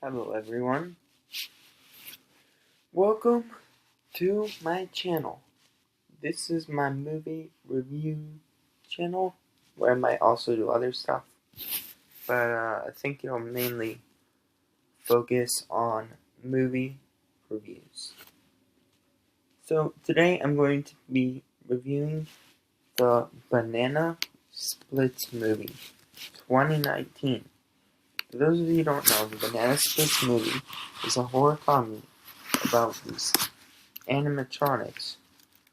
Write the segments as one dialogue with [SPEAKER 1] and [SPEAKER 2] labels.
[SPEAKER 1] Hello everyone, welcome to my channel. This is my movie review channel where I might also do other stuff, but I think it'll mainly focus on movie reviews. So today I'm going to be reviewing the Banana Splits movie 2019. For those of you who don't know, the Banana Splits movie is a horror comedy about these animatronics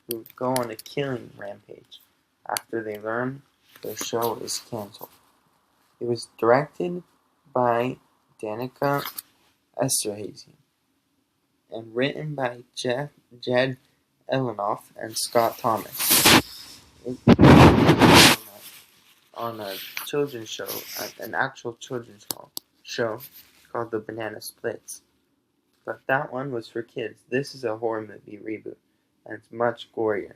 [SPEAKER 1] who go on a killing rampage after they learn their show is canceled. It was directed by Danica Esterhazy and written by Jed Elinoff and Scott Thomas. It's on a children's show, an actual children's show called The Banana Splits. But that one was for kids. This is a horror movie reboot, and it's much gorier.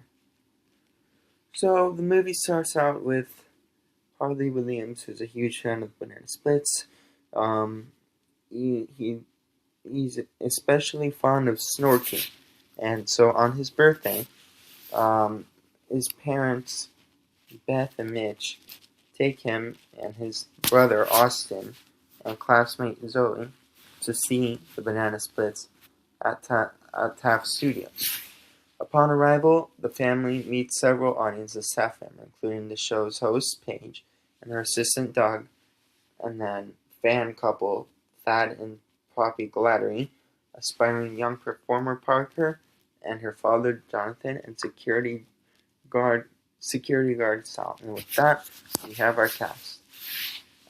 [SPEAKER 1] So the movie starts out with Harley Williams, who's a huge fan of Banana Splits. He's especially fond of snorking, and so on his birthday, his parents, Beth and Mitch, take him and his brother Austin and classmate Zoe to see the Banana Splits at Taft Studios. Upon arrival, the family meets several audience staff members, including the show's host, Paige, and her assistant, Doug, and then fan couple, Thad and Poppy Glattery, aspiring young performer Parker, and her father, Jonathan, and security guard Sal. And with that, we have our cast.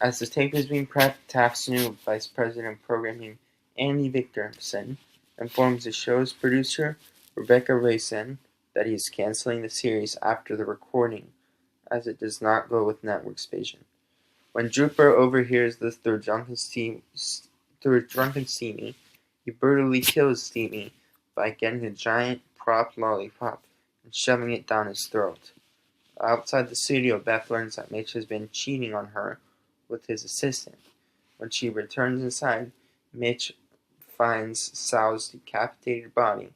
[SPEAKER 1] As the tape is being prepped, Taft's new Vice President of Programming, Andy Victorson, informs the show's producer, Rebecca Rayson, that he is canceling the series after the recording, as it does not go with Network's vision. When Drooper overhears this through drunken Stevie, he brutally kills Stevie by getting a giant prop lollipop and shoving it down his throat. Outside the studio, Beth learns that Mitch has been cheating on her with his assistant. When she returns inside, Mitch finds Sal's decapitated body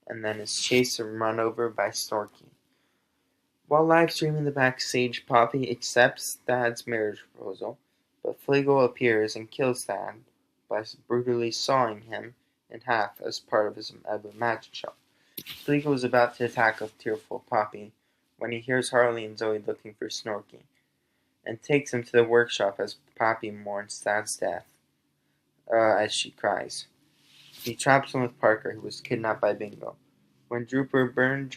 [SPEAKER 1] and then is chased and run over by Storky. While live streaming the backstage, Poppy accepts Thad's marriage proposal, but Fleagle appears and kills Thad by brutally sawing him in half as part of his magic show. Fleagle is about to attack a tearful Poppy when he hears Harley and Zoe looking for Snorky, and takes him to the workshop as Poppy mourns Thad's death as she cries. He traps him with Parker, who was kidnapped by Bingo. When Drooper burned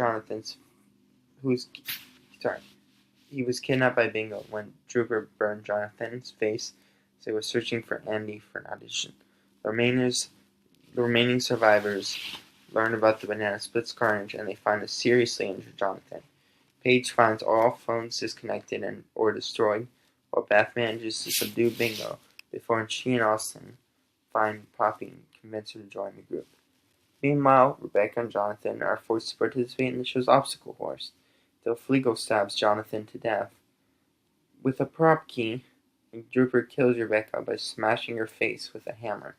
[SPEAKER 1] he was kidnapped by Bingo. When Drooper burned Jonathan's face, as they were searching for Andy for an audition. The remaining survivors learn about the Banana Splits carnage, and they find a seriously injured Jonathan. Paige finds all phones disconnected or destroyed, while Beth manages to subdue Bingo before she and Austin find Poppy and convince her to join the group. Meanwhile, Rebecca and Jonathan are forced to participate in the show's obstacle course, till Fleagle stabs Jonathan to death with a prop key, and Drooper kills Rebecca by smashing her face with a hammer.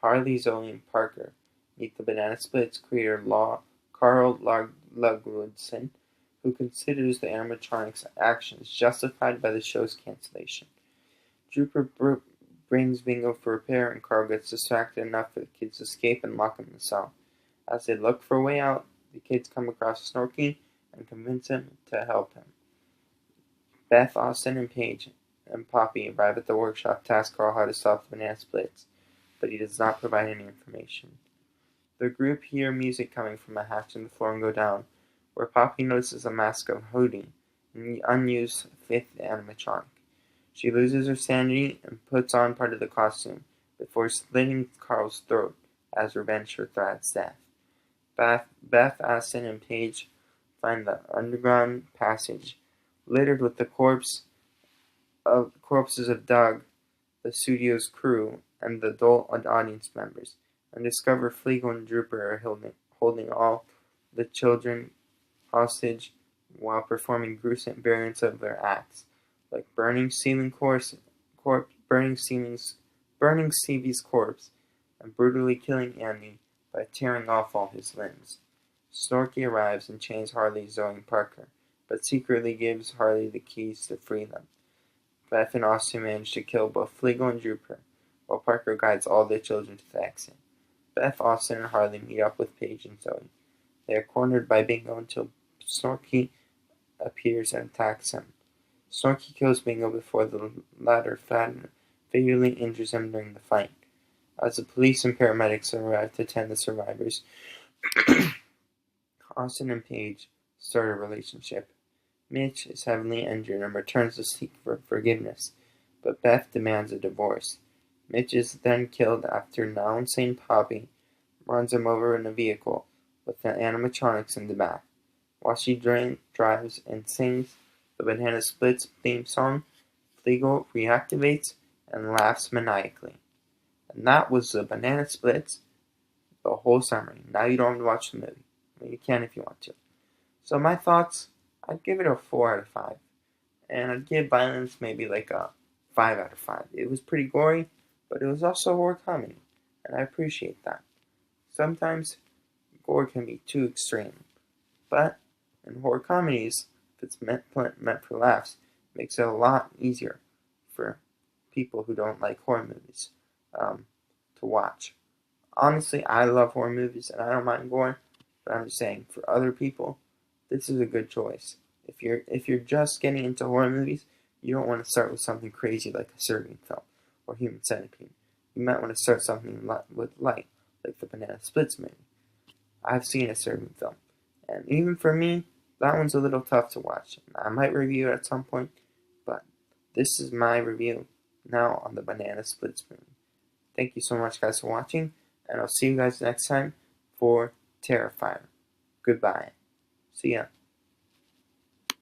[SPEAKER 1] Harley, Zoe, and Parker meet the Banana Splits creator Carl Ludwigson, who considers the animatronics' actions justified by the show's cancellation. Drooper brings Bingo for repair, and Carl gets distracted enough for the kids to escape and lock him in the cell. As they look for a way out, the kids come across Snorky and convince him to help him. Beth, Austin, and Paige and Poppy arrive at the workshop to ask Carl how to stop the Banana Splits, but he does not provide any information. The group hear music coming from a hatch in the floor and go down, where Poppy notices a mask of Hody, an unused fifth animatronic. She loses her sanity and puts on part of the costume before slitting Carl's throat as revenge for Thad's death. Beth, Austin, and Paige find the underground passage littered with the corpses of Doug, the studio's crew, and the adult audience members, and discover Fleagle and Drooper are holding all the children hostage while performing gruesome variants of their acts, like burning Stevie's corpse and brutally killing Andy by tearing off all his limbs. Snorky arrives and chains Harley, Zoe, and Parker, but secretly gives Harley the keys to free them. Beth and Austin manage to kill both Fleagle and Drooper, while Parker guides all the children to the exit. Beth, Austin, and Harley meet up with Paige and Zoe. They are cornered by Bingo until Snorky appears and attacks him. Snorky kills Bingo before the latter fatally injures him during the fight. As the police and paramedics arrive to attend the survivors, Austin and Paige start a relationship. Mitch is heavily injured and returns to seek for forgiveness, but Beth demands a divorce. Mitch is then killed after now insane Poppy runs him over in a vehicle with the animatronics in the back. While she drives and sings the Banana Splits theme song, Fleagle reactivates and laughs maniacally. And that was the Banana Splits, the whole summary. Now you don't have to watch the movie. I mean, you can if you want to. So my thoughts, I'd give it a 4 out of 5. And I'd give Violence maybe like a 5 out of 5. It was pretty gory, but it was also a horror comedy. And I appreciate that. Sometimes gore can be too extreme. But in horror comedies, if it's meant for laughs, it makes it a lot easier for people who don't like horror movies to watch. Honestly, I love horror movies and I don't mind gore, but I'm just saying for other people, this is a good choice. If you're just getting into horror movies, you don't want to start with something crazy like a Serbian film or Human Centipede. You might want to start something with light, like the Banana Splits movie. I've seen a Serbian film, and even for me, that one's a little tough to watch. I might review it at some point, but this is my review now on the Banana Splits movie. Thank you so much, guys, for watching, and I'll see you guys next time for Terrifier. Goodbye. See ya.